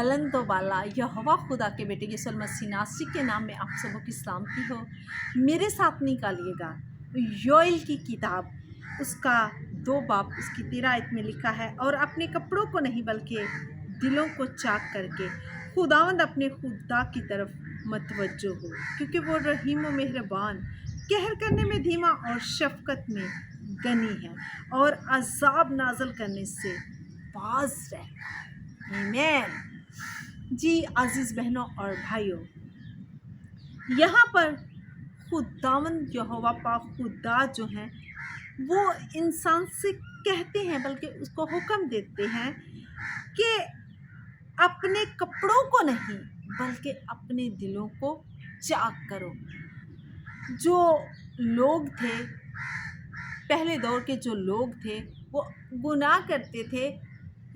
बुलंद वाला यहोवा खुदा के बेटे यीशु मसीह नासरी के नाम में आप सबों की सलामती हो। मेरे साथ निकालिएगा योएल की किताब, उसका 2 बाब उसकी 13 आयत में लिखा है, और अपने कपड़ों को नहीं बल्कि दिलों को चाक करके खुदावंद अपने खुदा की तरफ मतवज्जो हो, क्योंकि वो रहीम व मेहरबान, कहर करने में धीमा और शफकत में गनी है, और अजाब नाजल करने से बाज रहता है। आमीन। जी अजीज़ बहनों और भाइयों, यहाँ पर खुदावंद यहोवा पाक खुदा जो हैं वो इंसान से कहते हैं, बल्कि उसको हुक्म देते हैं कि अपने कपड़ों को नहीं बल्कि अपने दिलों को चाक करो। जो लोग थे, पहले दौर के जो लोग थे, वो गुनाह करते थे,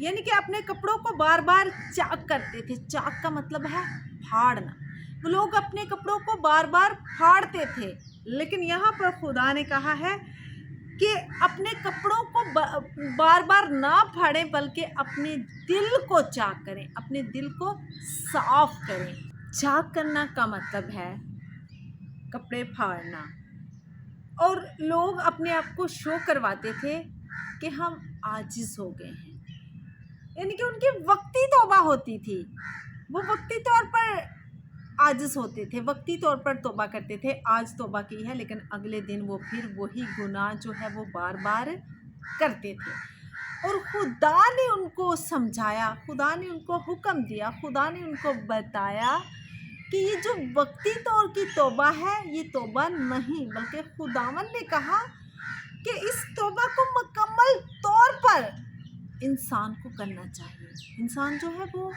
यानी कि अपने कपड़ों को बार बार चाक करते थे। चाक का मतलब है फाड़ना। वो लोग अपने कपड़ों को बार बार फाड़ते थे, लेकिन यहाँ पर खुदा ने कहा है कि अपने कपड़ों को बार बार ना फाड़ें, बल्कि अपने दिल को चाक करें, अपने दिल को साफ करें। चाक करना का मतलब है कपड़े फाड़ना। और लोग अपने आप को शो करवाते थे कि हम आजिज़ हो गए हैं, यानी कि उनकी वक्ती तौबा होती थी। वो वक्ती तौर पर आजिज़ होते थे, वक्ती तौर पर तौबा करते थे। आज तौबा की है, लेकिन अगले दिन वो फिर वही गुनाह जो है वो बार बार करते थे। और खुदा ने उनको समझाया, खुदा ने उनको हुक्म दिया, खुदा ने उनको बताया कि ये जो वक्ती तौर की तौबा है, ये तौबा नहीं, बल्कि खुदावन ने कहा कि इस तौबा को मुकम्मल तौर पर इंसान को करना चाहिए। इंसान जो है वो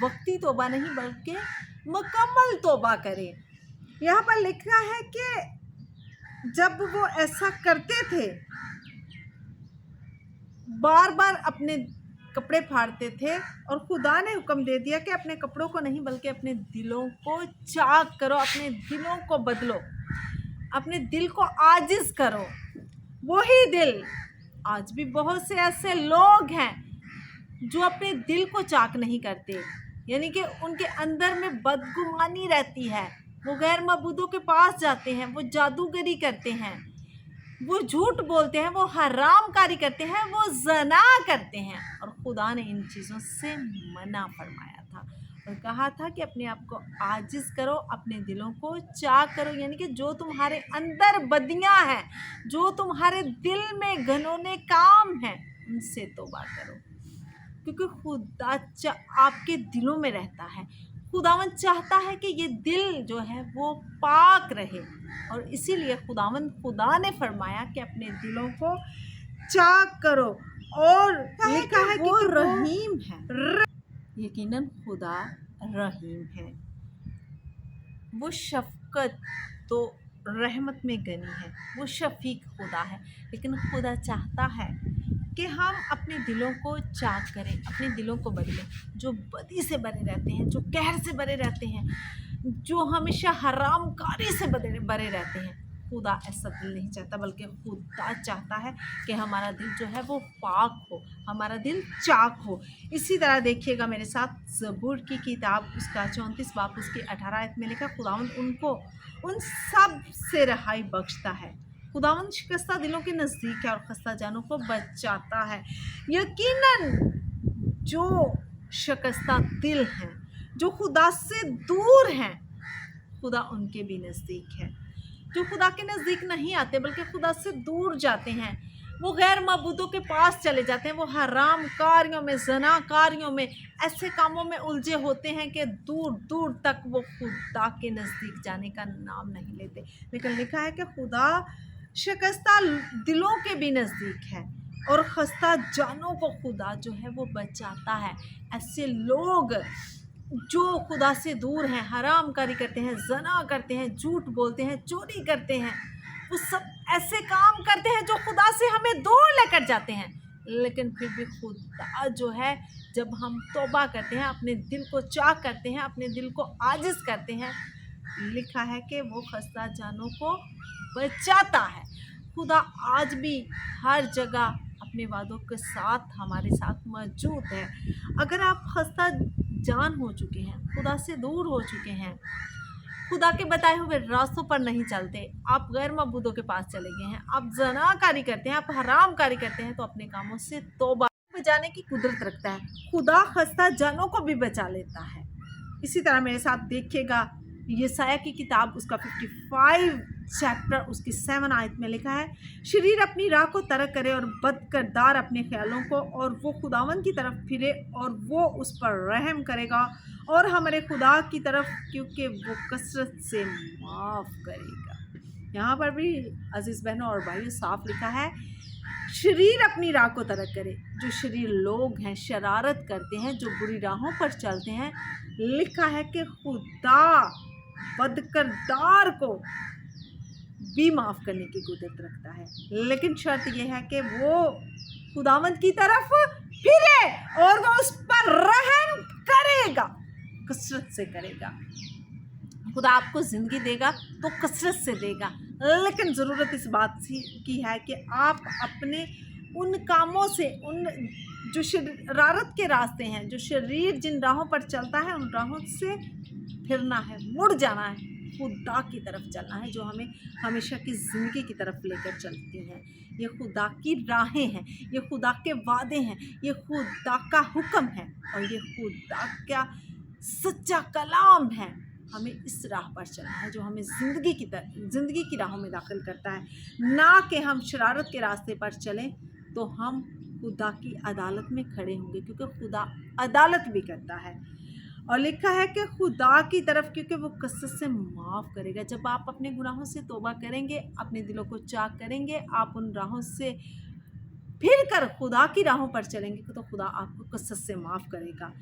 वक्ती तौबा नहीं बल्कि मुकम्मल तौबा करे। यहाँ पर लिखा है कि जब वो ऐसा करते थे, बार बार अपने कपड़े फाड़ते थे, और खुदा ने हुक्म दे दिया कि अपने कपड़ों को नहीं बल्कि अपने दिलों को चाक करो, अपने दिलों को बदलो, अपने दिल को आजिज़ करो। वही दिल, आज भी बहुत से ऐसे लोग हैं जो अपने दिल को चाक नहीं करते, यानी कि उनके अंदर में बदगुमानी रहती है। वो गैर मबूदों के पास जाते हैं, वो जादूगरी करते हैं, वो झूठ बोलते हैं, वो हरामकारी करते हैं, वो ज़ना करते हैं। और खुदा ने इन चीज़ों से मना फरमाया था और कहा था कि अपने आप को आजिज़ करो, अपने दिलों को चाक करो, यानी कि जो तुम्हारे अंदर बदियां हैं, जो तुम्हारे दिल में घिनौने काम हैं, उनसे तौबा करो, क्योंकि खुदा आपके दिलों में रहता है। खुदावन चाहता है कि ये दिल जो है वो पाक रहे, और इसीलिए खुदा ने फरमाया कि अपने दिलों को चाक करो। और लिखा है कि वो रहीम है। यकीनन खुदा रहीम है, वो शफकत तो रहमत में गनी है, वो शफीक खुदा है। लेकिन खुदा चाहता है कि हम अपने दिलों को चाक करें, अपने दिलों को बदलें। जो बदी से भरे रहते हैं, जो कहर से भरे रहते हैं, जो हमेशा हरामकारी से भरे रहते हैं, खुदा ऐसा दिल नहीं चाहता, बल्कि खुदा चाहता है कि हमारा दिल जो है वो पाक हो, हमारा दिल चाक हो। इसी तरह देखिएगा मेरे साथ ज़बूर की किताब, उसका 34 बाब उसकी 18 आयत में लिखा, खुदावंद उनको उन सब से रहाई बख्शता है। खुदावंद शिकस्ता दिलों के नज़दीक है और खस्ता जानों को बचाता है। यकीनन जो शिकस्ता दिल हैं, जो खुदा से दूर हैं, खुदा उनके भी नज़दीक है। जो खुदा के नज़दीक नहीं आते बल्कि खुदा से दूर जाते हैं, वो गैर मबूदों के पास चले जाते हैं, वो हराम कारियों में, ज़नाकारियों में, ऐसे कामों में उलझे होते हैं कि दूर दूर तक वो खुदा के नज़दीक जाने का नाम नहीं लेते। लेकिन लिखा है कि खुदा शिकस्ता दिलों के भी नज़दीक है और खस्ता जानों को खुदा जो है वो बचाता है। ऐसे लोग जो खुदा से दूर हैं, हरामकारी करते हैं, ज़ना करते हैं, झूठ बोलते हैं, चोरी करते हैं, वो सब ऐसे काम करते हैं जो खुदा से हमें दूर लेकर जाते हैं। लेकिन फिर भी खुदा जो है, जब हम तौबा करते हैं, अपने दिल को चाक करते हैं, अपने दिल को आजिज़ करते हैं, लिखा है कि वो खस्ता जानों को बचाता है। खुदा आज भी हर जगह अपने वादों के साथ हमारे साथ मौजूद है। अगर आप खस्ता बेजान हो चुके हैं, खुदा से दूर हो चुके हैं, खुदा के बताए हुए रास्तों पर नहीं चलते, आप गैर मबूदों के पास चले गए हैं, आप ज़नाकारी करते हैं, आप हरामकारी करते हैं, तो अपने कामों से तौबा बचाने की कुदरत रखता है। खुदा खस्ता जानों को भी बचा लेता है। इसी तरह मेरे साथ देखिएगा यशायाह की किताब उसका 55 चैप्टर उसकी 7 आयत में लिखा है, शरीर अपनी राह को तर्क करे और बदकिरदार अपने ख्यालों को, और वो खुदावन की तरफ फिरे और वो उस पर रहम करेगा, और हमारे खुदा की तरफ, क्योंकि वो कसरत से माफ़ करेगा। यहाँ पर भी अजीज़ बहनों और भाइयों साफ लिखा है, शरीर अपनी राह को तर्क करे। जो शरीर लोग हैं, शरारत करते हैं, जो बुरी राहों पर चलते हैं, लिखा है कि खुदा बदकिरदार को भी माफ़ करने की कुदरत रखता है, लेकिन शर्त यह है कि वो खुदावंद की तरफ फिरे और वो उस पर रहम करेगा, कसरत से करेगा। खुदा आपको ज़िंदगी देगा तो कसरत से देगा, लेकिन ज़रूरत इस बात की है कि आप अपने उन कामों से, उन जो शरारत के रास्ते हैं, जो शरीर जिन राहों पर चलता है, उन राहों से फिरना है, मुड़ जाना है, खुदा की तरफ चलना है, जो हमें हमेशा की ज़िंदगी की तरफ लेकर चलती हैं। ये खुदा की राहें हैं, ये खुदा के वादे हैं, ये खुदा का हुक्म है, और ये खुदा का सच्चा कलाम है। हमें इस राह पर चलना है जो हमें ज़िंदगी की राहों में दाखिल करता है, ना कि हम शरारत के रास्ते पर चलें तो हम खुदा की अदालत में खड़े होंगे, क्योंकि खुदा अदालत भी करता है। और लिखा है कि खुदा की तरफ, क्योंकि वो कसरत से माफ़ करेगा। जब आप अपने गुनाहों से तौबा करेंगे, अपने दिलों को चाक करेंगे, आप उन राहों से फिर कर खुदा की राहों पर चलेंगे, तो खुदा आपको कसरत से माफ़ करेगा।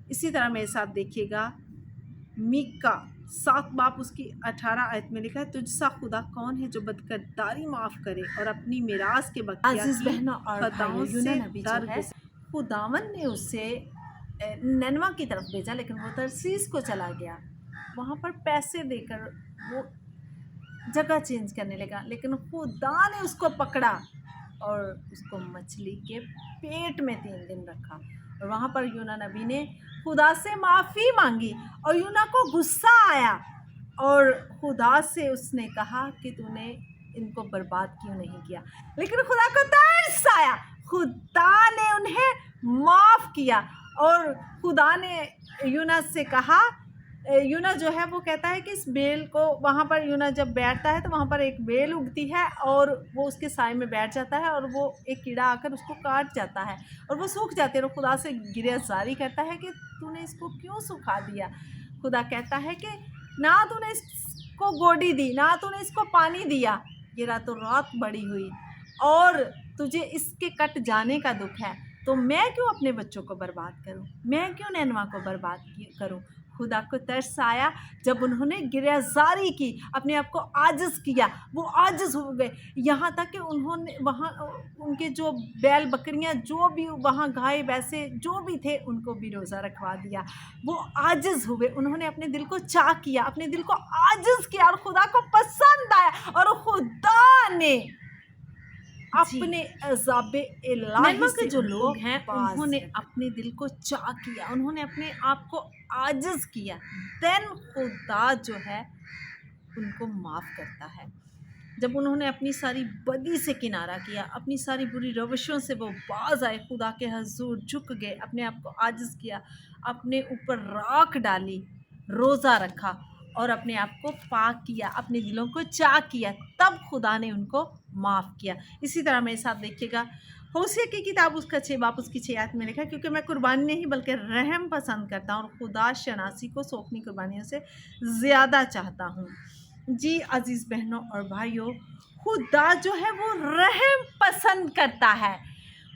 इसी तरह मेरे साथ देखिएगा मीका 7 बाब उसकी 18 आयत में लिखा है, तुझसा खुदा कौन है जो बदकिरदारी माफ़ करे और अपनी मिरास के बकिया खताओं से दर खुदावन ने उसे नैनवा की तरफ भेजा, लेकिन वो तरसीस को चला गया। वहाँ पर पैसे देकर वो जगह चेंज करने लगा, लेकिन खुदा ने उसको पकड़ा और उसको मछली के पेट में 3 दिन रखा। और वहाँ पर यूना नबी ने खुदा से माफ़ी मांगी और यूना को गुस्सा आया, और खुदा से उसने कहा कि तूने इनको बर्बाद क्यों नहीं किया, लेकिन खुदा को तरस आया, खुदा ने उन्हें माफ़ किया। और खुदा ने यूना से कहा, यूना जो है वो कहता है कि इस बेल को, वहाँ पर यूना जब बैठता है तो वहाँ पर एक बेल उगती है और वो उसके साए में बैठ जाता है, और वो एक कीड़ा आकर उसको काट जाता है और वो सूख जाती है। और खुदा से गिरफ्तारी करता है कि तूने इसको क्यों सुखा दिया। खुदा कहता है कि ना तूने इसको गोडी दी, ना तूने इसको पानी दिया, ये रातों रात बड़ी हुई और तुझे इसके कट जाने का दुख है, तो मैं क्यों अपने बच्चों को बर्बाद करूं, मैं क्यों नैनवा को बर्बाद करूं। खुदा को तरस आया जब उन्होंने गिरफ्तारी की, अपने आप को आजिज़ किया, वो आजिज़ हो गए, यहाँ तक कि उन्होंने वहाँ उनके जो बैल बकरियाँ, जो भी वहाँ गाय भैंसे जो भी थे, उनको भी रोज़ा रखवा दिया। वो आजिज़ हुए, उन्होंने अपने दिल को चाक किया, अपने दिल को आजिज़ किया, और खुदा को पसंद आया, और खुदा ने अपने अज़ाबे इलाही से जो लोग हैं उन्होंने अपने दिल को चाक किया, उन्होंने अपने आप को आजिज़ किया, देन खुदा जो है उनको माफ़ करता है। जब उन्होंने अपनी सारी बदी से किनारा किया, अपनी सारी बुरी रविशों से वो बाज आए, खुदा के हजूर झुक गए, अपने आप को आजिज़ किया, अपने ऊपर राख डाली, रोज़ा रखा और अपने आप को पाक किया, अपने दिलों को चाक किया, तब खुदा ने उनको माफ़ किया। इसी तरह मेरे साथ देखिएगा होसिया की किताब उसका 6 बाब उसकी 6 आयत में लिखा, क्योंकि मैं कुर्बानी नहीं बल्कि रहम पसंद करता हूँ और खुदा शनासी को सौंपनी कुर्बानियों से ज़्यादा चाहता हूँ। जी अजीज़ बहनों और भाइयों, खुदा जो है वो रहम पसंद करता है।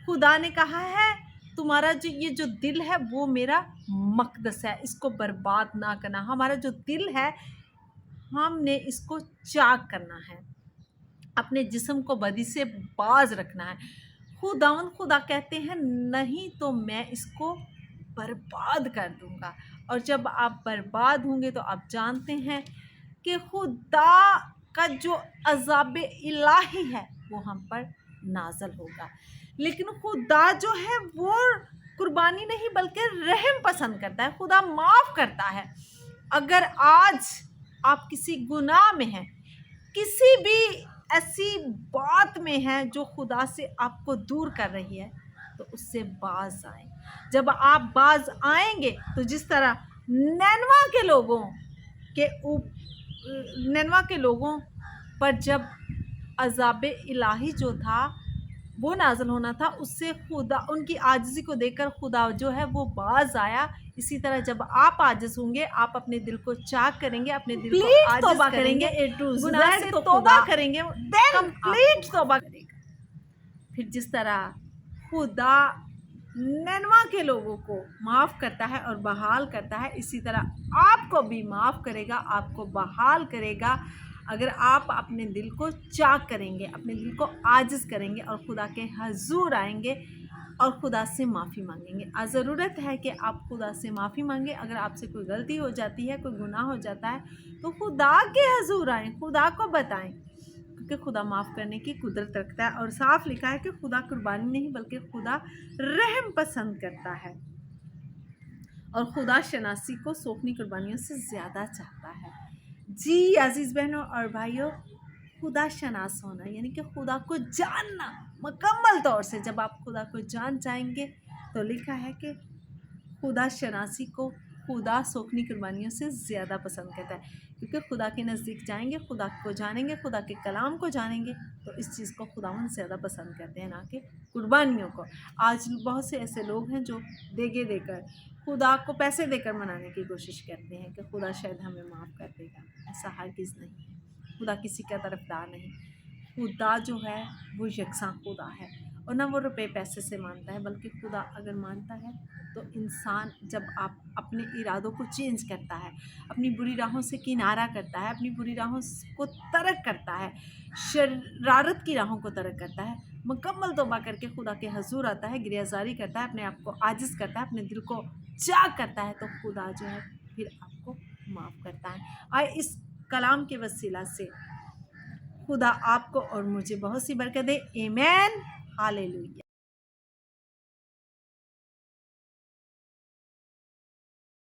खुदा ने कहा है तुम्हारा ये जो दिल है वो मेरा मक़दस है, इसको बर्बाद ना करना। हमारा जो दिल है हमने इसको चाक करना है, अपने जिस्म को बदी से बाज रखना है। खुदा कहते हैं नहीं तो मैं इसको बर्बाद कर दूंगा। और जब आप बर्बाद होंगे तो आप जानते हैं कि खुदा का जो अज़ाब इलाही है वो हम पर नाज़िल होगा। लेकिन खुदा जो है वो قربانی نہیں بلکہ رحم پسند کرتا ہے، خدا معاف کرتا ہے۔ اگر آج آپ کسی گناہ میں ہیں، کسی بھی ایسی بات میں ہیں جو خدا سے آپ کو دور کر رہی ہے، تو اس سے باز آئیں۔ جب آپ باز آئیں گے تو جس طرح نینوا کے لوگوں پر جب عذاب الہی جو تھا وہ نازل ہونا تھا، اس سے خدا ان کی عاجزی کو دیکھ کر خدا جو ہے وہ باز آیا۔ اسی طرح جب آپ عاجز ہوں گے، آپ اپنے دل کو چاک کریں گے، اپنے دل کو عاجز کریں گے، گناہ سے توبہ کریں گے، کمپلیٹ توبہ کرے گا۔ پھر جس طرح خدا نینوا کے لوگوں کو معاف کرتا ہے اور بحال کرتا ہے، اسی طرح آپ کو بھی معاف کرے گا، آپ کو بحال کرے گا، اگر آپ اپنے دل کو چاک کریں گے، اپنے دل کو عاجز کریں گے اور خدا کے حضور آئیں گے اور خدا سے معافی مانگیں گے۔ آج ضرورت ہے کہ آپ خدا سے معافی مانگیں۔ اگر آپ سے کوئی غلطی ہو جاتی ہے، کوئی گناہ ہو جاتا ہے، تو خدا کے حضور آئیں، خدا کو بتائیں، کیونکہ خدا معاف کرنے کی قدرت رکھتا ہے، اور صاف لکھا ہے کہ خدا قربانی نہیں بلکہ خدا رحم پسند کرتا ہے، اور خدا شناسی کو سونپنی قربانیوں سے زیادہ چاہتا ہے۔ جی عزیز بہنوں اور بھائیوں، خدا شناس ہونا یعنی کہ خدا کو جاننا مکمل طور سے، جب آپ خدا کو جان جائیں گے تو لکھا ہے کہ خدا شناسی کو خدا سونپنی قربانیوں سے زیادہ پسند کرتا ہے، کیونکہ خدا کے نزدیک جائیں گے، خدا کو جانیں گے، خدا کے کلام کو جانیں گے، تو اس چیز کو خداوند زیادہ پسند کرتے ہیں، نہ کہ قربانیوں کو۔ آج بہت سے ایسے لوگ ہیں جو دیگے دے کر، خدا کو پیسے دے کر منانے کی کوشش کرتے ہیں کہ خدا شاید ہمیں معاف کر دے گا۔ ایسا ہرگز نہیں ہے، خدا کسی کا طرفدار نہیں۔ خدا جو ہے وہ یکساں خدا ہے، اور نہ وہ روپے پیسے سے مانتا ہے، بلکہ خدا اگر مانتا ہے تو انسان جب آپ اپنے ارادوں کو چینج کرتا ہے، اپنی بری راہوں سے کنارہ کرتا ہے، اپنی بری راہوں کو ترک کرتا ہے، شرارت کی راہوں کو ترک کرتا ہے، مکمل توبہ کر کے خدا کے حضور آتا ہے، گریہ زاری کرتا ہے، اپنے آپ کو عاجز کرتا ہے، اپنے دل کو چاک کرتا ہے، تو خدا جو ہے پھر آپ کو معاف کرتا ہے۔ آئے اس کلام کے وسیلہ سے خدا آپ کو اور مجھے بہت سی برکت دے۔ آمین، ہاللیلویا۔